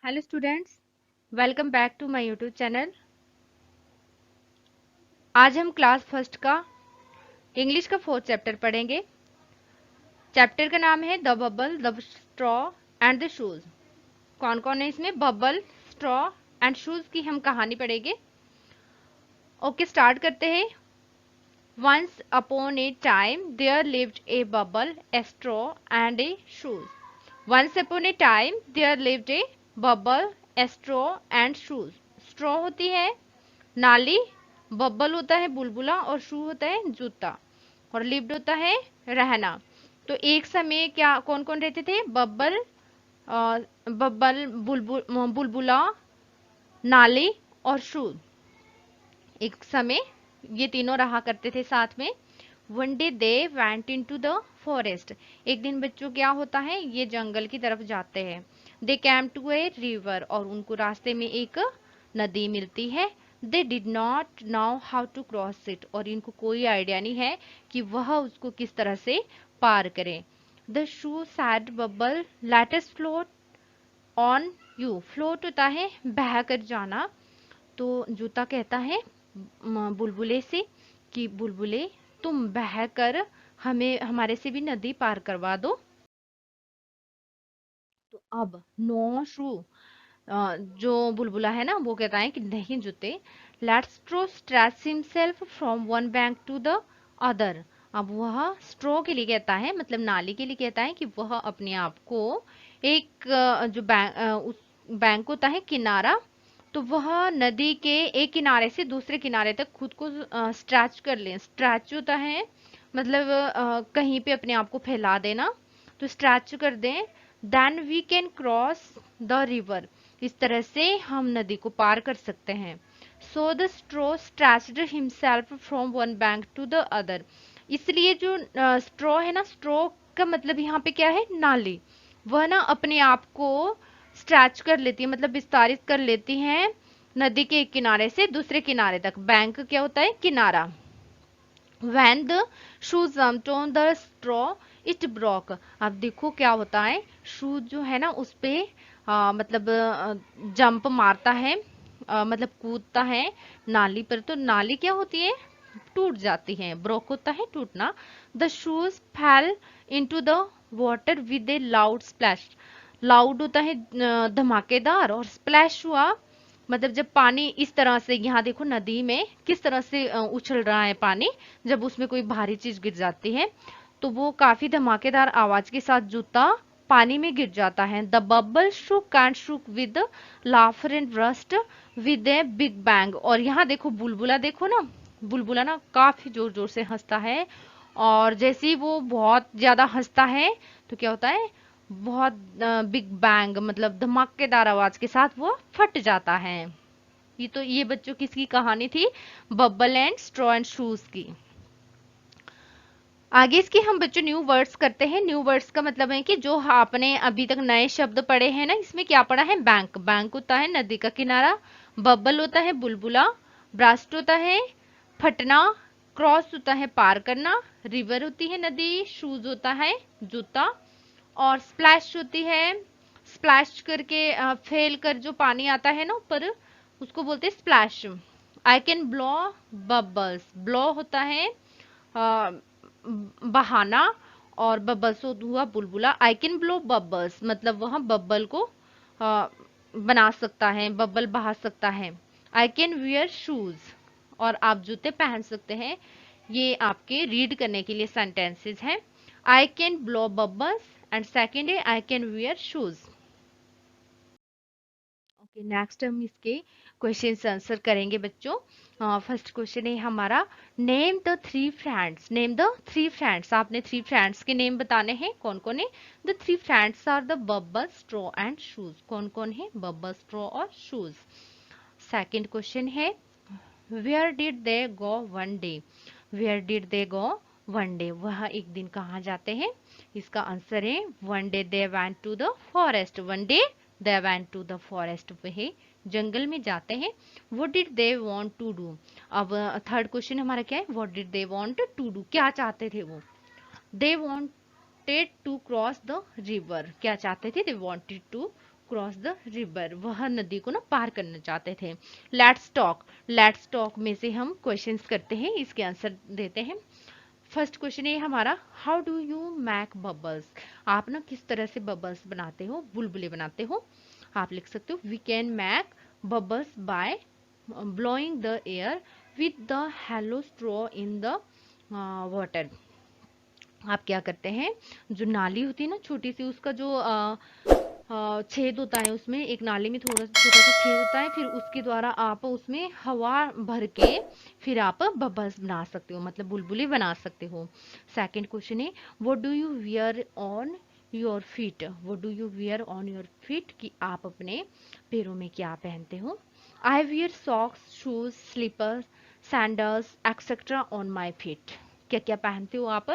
Hello students, welcome back to my YouTube channel. आज हम class first का English का फोर्थ चैप्टर पढ़ेंगे। चैप्टर का नाम है the bubble, the straw and the shoes. कौन कौन है इसमें? बबल, स्ट्रॉ एंड शूज की हम कहानी पढ़ेंगे। ओके, स्टार्ट करते हैं। Once upon a time there lived a bubble, a straw and a shoes. Once upon a time there lived a bubble, a straw and shoes. Straw होती है नाली, बब्बल होता है बुलबुला और शू होता है जूता और लिव्ड होता है रहना। तो एक समय क्या कौन कौन रहते थे? बब्बल, बब्बल, बुलबुला, नाली और शू। एक समय ये तीनों रहा करते थे साथ में। One day they went into the forest. एक दिन बच्चों क्या होता है, ये जंगल की तरफ जाते हैं। They came to a river, और उनको रास्ते में एक नदी मिलती है। They did not know how to cross it, और इनको कोई आइडिया नहीं है कि वह उसको किस तरह से पार करें। The shoe sad bubble, let us float on you. Float होता है बह कर जाना। तो जूता कहता है बुलबुले से कि बुलबुले तुम बह कर हमें हमारे से भी नदी पार करवा दो। तो अब नो शू, जो बुलबुला है ना वो कहता है कि नहीं जूते। Let's straw stretch himself from one bank to the other. अब वह स्ट्रो के लिए कहता है, मतलब नाली के लिए कहता है कि वह अपने आप को एक जो उस बैंक होता है किनारा, तो वह नदी के एक किनारे से दूसरे किनारे तक खुद को स्ट्रेच कर ले। स्ट्रेच होता है मतलब कहीं पे अपने आप को फैला देना, तो स्ट्रेच कर दें। Then we can cross the river. इस तरह से हम नदी को पार कर सकते हैं। So the straw stretched himself from one bank to the other. इसलिए जो स्ट्रो है ना, स्ट्रो का मतलब यहाँ पे क्या है? नाली। वह ना अपने आप को स्ट्रेच कर लेती है, मतलब विस्तारित कर लेती हैं नदी के एक किनारे से दूसरे किनारे तक। बैंक क्या होता है? किनारा। When the shoe jumped on the straw, it broke. अब देखो क्या होता है, शू जो है ना उस पे मतलब जंप मारता है, मतलब कूदता है नाली पर, तो नाली क्या होती है? टूट जाती है। ब्रोक होता है टूटना। The shoes fail into the water with A loud splash. Loud होता है धमाकेदार, और स्प्लैश हुआ मतलब जब पानी इस तरह से, यहाँ देखो नदी में किस तरह से उछल रहा है पानी जब उसमें कोई भारी चीज गिर जाती है, तो वो काफी धमाकेदार आवाज के साथ जूता पानी में गिर जाता है। The bubble shook and shook with laughter and burst with a big bang. और यहाँ देखो बुलबुला, देखो ना बुलबुला ना काफी जोर जोर से हंसता है, और जैसे ही वो बहुत ज्यादा हंसता है तो क्या होता है, बहुत बिग बैंग मतलब धमाकेदार आवाज के साथ वो फट जाता है। ये बच्चों की इसकी कहानी थी, bubble and straw and shoes की। आगे इसके हम बच्चों न्यू वर्ड्स करते हैं। न्यू वर्ड्स का मतलब है कि जो आपने अभी तक नए शब्द पढ़े हैं ना, इसमें क्या पढ़ा है? बैंक। बैंक होता है नदी का किनारा, बबल होता है बुलबुला, ब्रास्ट होता है फटना, क्रॉस होता है पार करना, रिवर होती है नदी, शूज होता है जूता, और स्प्लैश होती है स्प्लैश करके फेल कर जो पानी आता है ना ऊपर, उसको बोलते हैं splash. I can blow bubbles. Blow होता है बहाना, और बबल्स हुआ बुलबुला। आई कैन ब्लो बबल्स मतलब वह बबल को बना सकता है, बबल बहा सकता है। आई कैन वियर शूज, और आप जूते पहन सकते हैं। ये आपके रीड करने के लिए सेंटेंसेस हैं। I can blow bubbles and second है I can wear shoes. Okay, next हम इसके क्वेश्चन आंसर करेंगे बच्चों। फर्स्ट क्वेश्चन है हमारा, name the three friends. Name the three friends. आपने थ्री फ्रेंड्स के नेम बताने हैं। कौन कौन है? The three friends are the bubble, straw and shoes. कौन कौन है? बबल, स्ट्रॉ और शूज। सेकंड क्वेश्चन है, where did they go one day. Where did they go one day. वह एक दिन कहाँ जाते हैं? इसका आंसर है one day they went to the forest. One day they went to the forest. वह जंगल में जाते हैं। What did they want to do. अब थर्ड क्वेश्चन हमारा क्या है? What did they want to do. क्या चाहते थे वो? They wanted to cross the river. क्या चाहते थे? They wanted to cross the river, वह नदी को ना पार करना चाहते थे। लेट्स टॉक में से हम क्वेश्चंस करते हैं, इसके आंसर देते हैं। फर्स्ट क्वेश्चन है हमारा, how do you make bubbles? आप ना किस तरह से बबल्स बनाते हो, बुलबुले बनाते हो? आप लिख सकते हो, we can make bubbles by blowing the air with the hollow straw in the water। आप क्या करते हैं, जो नाली होती है ना छोटी सी, उसका जो छेद होता है, उसमें एक नाली में थोड़ा छोटा सा छेद होता है, फिर उसके द्वारा आप उसमें हवा भर के फिर आप बबल्स बना सकते हो, मतलब बुलबुली बना सकते हो। सेकंड क्वेश्चन है, what do you wear on your feet? What do you wear on your feet, कि आप अपने पैरों में क्या पहनते हो? I wear socks, shoes, slippers, sandals etcetera on my feet. क्या क्या पहनते हो आप?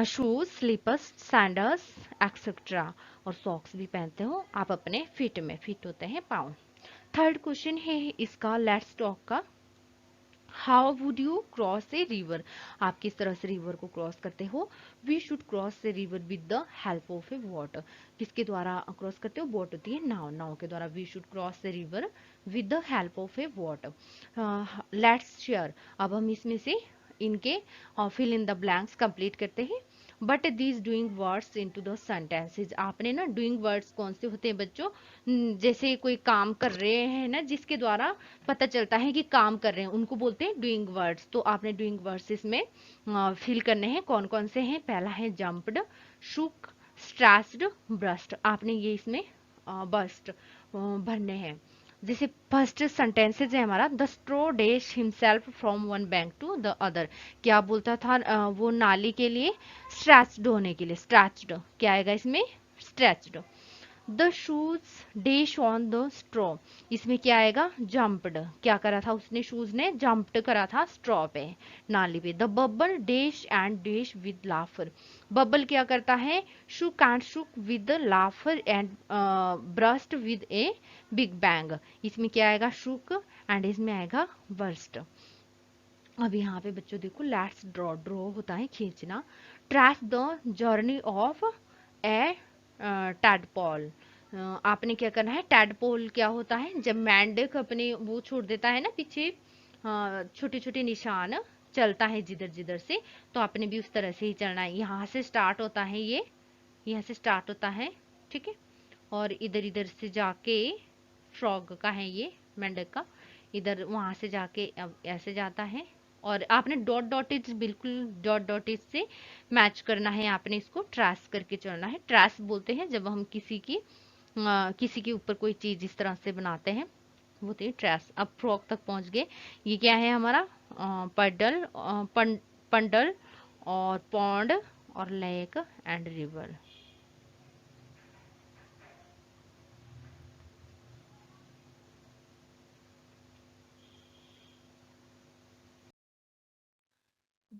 शूज, स्लीपर्स, सैंडल्स एक्सेट्रा, और सॉक्स भी पहनते हो आप अपने फीट में। फीट होते हैं पाँव। थर्ड क्वेश्चन है इसका, लेट्स टॉक का, how would you cross a river? आप किस तरह से रिवर को क्रॉस करते हो? We should cross a river with the help of a boat. किसके द्वारा क्रॉस करते हो? बोट होती है नाव, नाव के द्वारा we should cross a river with the help of a boat. Let's share, अब हम इसमें से इनके fill in the blanks complete करते हैं। But these doing words into the sentences, आपने ना डूइंग वर्ड्स कौन से होते हैं बच्चों? जैसे कोई काम कर रहे हैं ना, जिसके द्वारा पता चलता है कि काम कर रहे हैं, उनको बोलते हैं डूइंग वर्ड्स। तो आपने डूइंग वर्ड्स इसमें फिल करने हैं। कौन कौन से हैं? पहला है जंप्ड, शुक, स्ट्रेस्ड, ब्रस्ट। आपने ये इसमें बस्ट भरने हैं। जैसे फर्स्ट सेंटेंसेज है हमारा, the straw dash himself from one bank to the other. क्या बोलता था वो नाली के लिए? स्ट्रेच्ड होने के लिए, स्ट्रेच्ड। क्या आएगा इसमें? Stretched. The shoes dash on the straw, इसमें क्या आएगा? जंप्ड। क्या करा था उसने? शूज ने जंप्ड करा था स्ट्रॉ पे, नाली पे। The bubble dash and dash with laughter, bubble क्या करता है? Shook and shook with laughter and burst with a big bang. इसमें क्या आएगा? शुक, एंड इसमें आएगा बर्स्ट। अब यहाँ पे बच्चों देखो, लेट्स ड्रॉ, ड्रॉ होता है खींचना। ट्रैस द जर्नी ऑफ ए टैडपॉल, आपने क्या करना है? टैडपोल क्या होता है? जब मेंढक अपने वो छोड़ देता है ना पीछे छोटे छोटे निशान, चलता है जिधर जिधर से, तो आपने भी उस तरह से ही चलना है। यहाँ से स्टार्ट होता है ये, यहाँ से स्टार्ट होता है, ठीक है, और इधर इधर से जाके, फ्रॉग का है ये, मेंढक का, इधर वहां से जाके अब ऐसे जाता है। और आपने डॉट डॉटेज, बिल्कुल डॉट डॉटेज से मैच करना है, आपने इसको ट्रेस करके चलना है। ट्रेस बोलते हैं जब हम किसी के ऊपर कोई चीज इस तरह से बनाते हैं, वो होती है ट्रेस। अब फ्रॉक तक पहुंच गए। ये क्या है हमारा? पडल, पंडल, और पॉन्ड, और lake and river.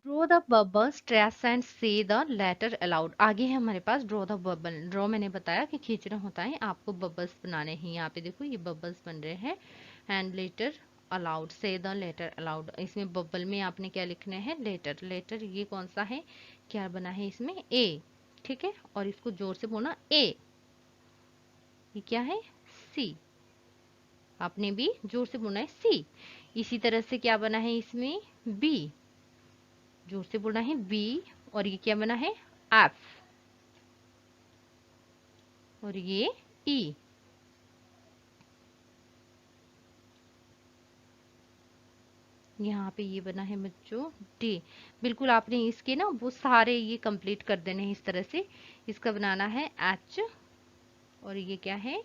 Draw the bubble, stress and से द लेटर अलाउड। आगे है हमारे पास ड्रॉ द बबल। ड्रॉ मैंने बताया कि खींचना होता है, आपको बबल्स बनाने हैं। यहाँ पे देखो ये बबल्स बन रहे हैं। एंड लेटर अलाउड, से द लेटर अलाउड, इसमें बबल में आपने क्या लिखना है? लेटर। लेटर ये कौन सा है? क्या बना है इसमें? ए, ठीक है, और इसको जोर से बोलना ए। ये क्या है? सी। आपने भी जोर से बोलना है सी। इसी तरह से क्या बना है इसमें? बी, जोर से बोलना है बी। और ये क्या बना है? एफ। और ये ई। यहाँ पे ये बना है बच्चों डी। बिल्कुल आपने इसके ना वो सारे ये कंप्लीट कर देने हैं इस तरह से। इसका बनाना है एच, और ये क्या है?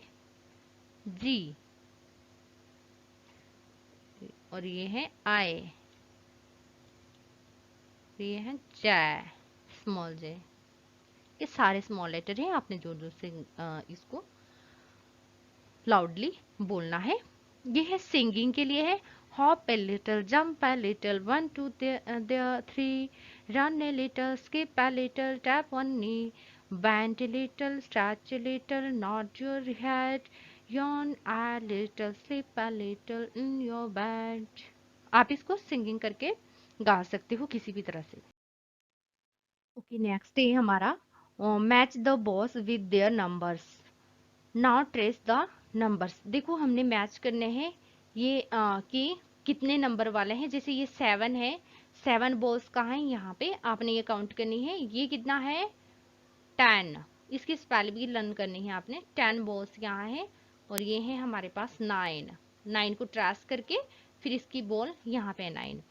जी, और ये है आई, ये है जे, स्मॉल जे। ये सारे स्मॉल लेटर हैं, आपने जोर जोर से इसको लाउडली बोलना है। ये है सिंगिंग के लिए है। Hop a little, jump a little, one two there three, run a little, skip a little, tap one knee, bend a little, stretch a little, nod your head, yawn a little, sleep a little in your bed। आप इसको singing करके गा सकते हो किसी भी तरह से। ओके, नेक्स्ट है हमारा match the boss with their numbers. Now trace the numbers. देखो हमने मैच करने हैं ये कि कितने नंबर वाले हैं। जैसे ये 7 है, 7 बॉल्स कहाँ है, यहाँ पे आपने ये काउंट करनी है। ये कितना है, 10, इसकी स्पेल भी लर्न करनी है आपने। 10 बॉल्स यहाँ है और ये है हमारे पास 9, 9 को ट्रेस करके फिर इसकी बॉल यहाँ पे 9।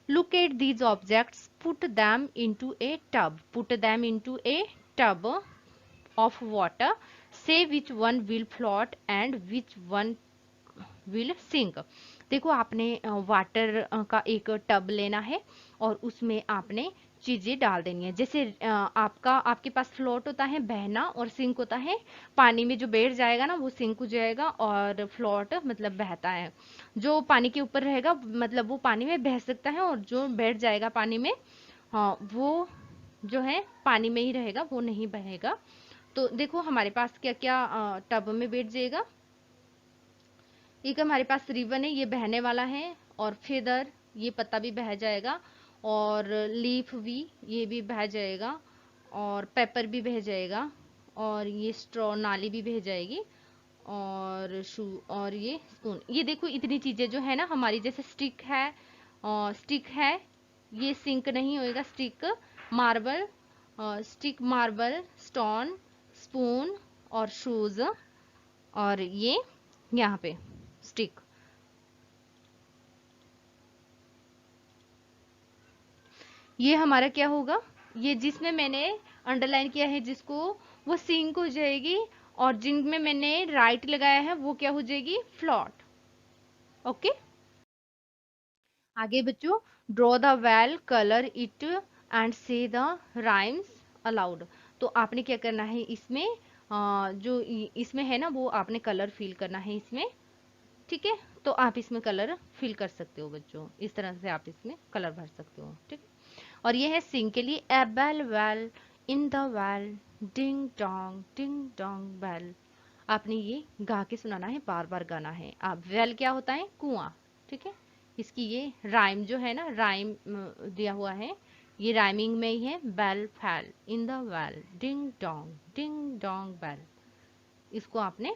Look at these objects, put them into a tub. Put them into a tub of water. Say which one will float and which one will sink. देखो आपने वाटर का एक टब लेना है और उसमें आपने चीजें डाल देनी है। जैसे आपके पास फ्लोट होता है बहना, और सिंक होता है पानी में जो बैठ जाएगा ना वो सिंक हो जाएगा, और फ्लोट मतलब बहता है। जो पानी के ऊपर रहेगा मतलब वो पानी में बह सकता है, और जो बैठ जाएगा पानी में, हाँ, वो जो है पानी में ही रहेगा, वो नहीं बहेगा। तो देखो हमारे पास क्या क्या टब में बैठ जाएगा। एक हमारे पास रिबन है, ये बहने वाला है, और फेदर, ये पत्ता भी बह जाएगा, और लीफ भी, ये भी बह जाएगा, और पेपर भी बह जाएगा, और ये स्ट्रॉ, नाली भी बह जाएगी, और शू, और ये स्पून। ये देखो इतनी चीजें जो है ना हमारी, जैसे स्टिक है, स्टिक है, ये सिंक नहीं होएगा, stick, marble, stick, marble, stone, spoon, और शूज, और ये यहाँ पे स्टिक। ये हमारा क्या होगा, ये जिसमें मैंने अंडरलाइन किया है जिसको, वो सिंक हो जाएगी, और जिनमें मैंने राइट लगाया है वो क्या हो जाएगी, फ्लॉट। ओके। आगे बच्चों, draw the well, colour it and से द राइम्स अलाउड। तो आपने क्या करना है इसमें, जो इसमें है ना वो आपने कलर फिल करना है इसमें। ठीक है, तो आप इसमें कलर फिल कर सकते हो बच्चों, इस तरह से आप इसमें कलर भर सकते हो। ठीक। और ये है सिंग के लिए, a bell well in the well, ding dong bell. आपने ये गा के सुनाना है, बार बार गाना है। आप, वेल क्या होता है, कुआं। ठीक है, इसकी ये राइम जो है ना, राइम दिया हुआ है, ये राइमिंग में ही है। Bell fell in the well, ding dong bell. इसको आपने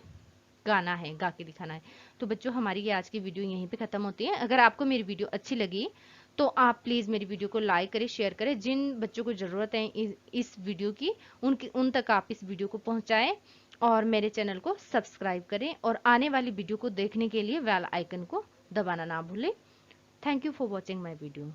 गाना है, गा के दिखाना है। तो बच्चों हमारी ये आज की वीडियो यहीं पे खत्म होती है। अगर आपको मेरी वीडियो अच्छी लगी तो आप प्लीज़ मेरी वीडियो को लाइक करें, शेयर करें। जिन बच्चों को ज़रूरत है इस वीडियो की, उन तक आप इस वीडियो को पहुंचाएं, और मेरे चैनल को सब्सक्राइब करें, और आने वाली वीडियो को देखने के लिए बेल आइकन को दबाना ना भूलें। Thank you for watching my video.